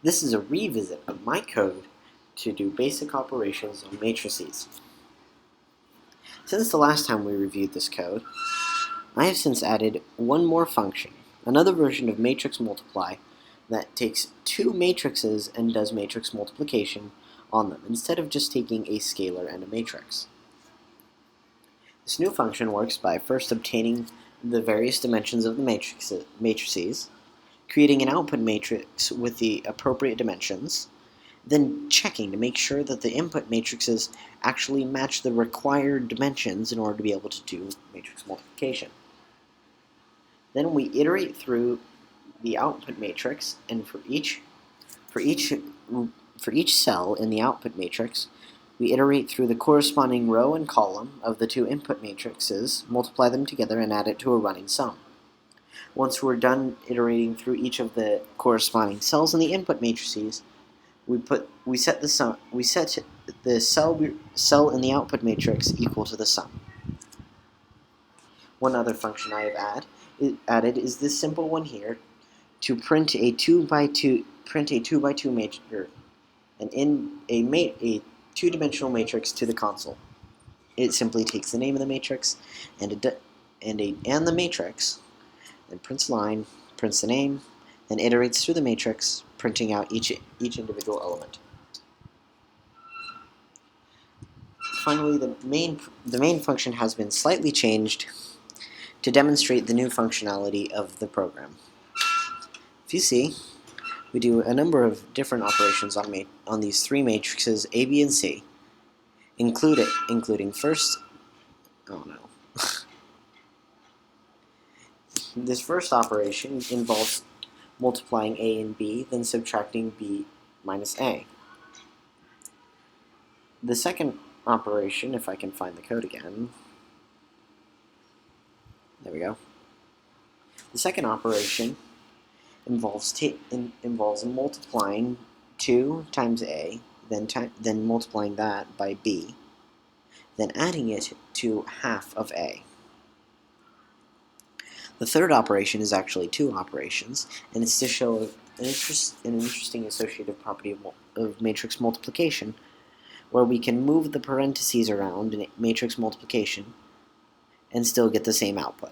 This is a revisit of my code to do basic operations on matrices. Since the last time we reviewed this code, I have since added one more function, another version of matrix multiply that takes two matrices and does matrix multiplication on them, instead of just taking a scalar and a matrix. This new function works by first obtaining the various dimensions of the matrices, creating an output matrix with the appropriate dimensions, then checking to make sure that the input matrices actually match the required dimensions in order to be able to do matrix multiplication. Then we iterate through the output matrix, and for each cell in the output matrix, we iterate through the corresponding row and column of the two input matrices, multiply them together, and add it to a running sum. Once we're done iterating through each of the corresponding cells in the input matrices, we set the cell in the output matrix equal to the sum. One other function I have added is this simple one here, to print a 2 by 2 matrix, a two-dimensional matrix to the console. It simply takes the name of the matrix and the matrix, then prints line, prints the name, then iterates through the matrix, printing out each individual element. Finally, the main function has been slightly changed to demonstrate the new functionality of the program. If you see, we do a number of different operations on these three matrices A, B, and C, including first. Oh no. This first operation involves multiplying A and B, then subtracting B minus A. The second operation, if I can find the code again, there we go. The second operation involves multiplying 2 times A, then multiplying that by B, then adding it to half of A. The third operation is actually two operations, and it's to show an interesting associative property of matrix multiplication, where we can move the parentheses around in matrix multiplication and still get the same output.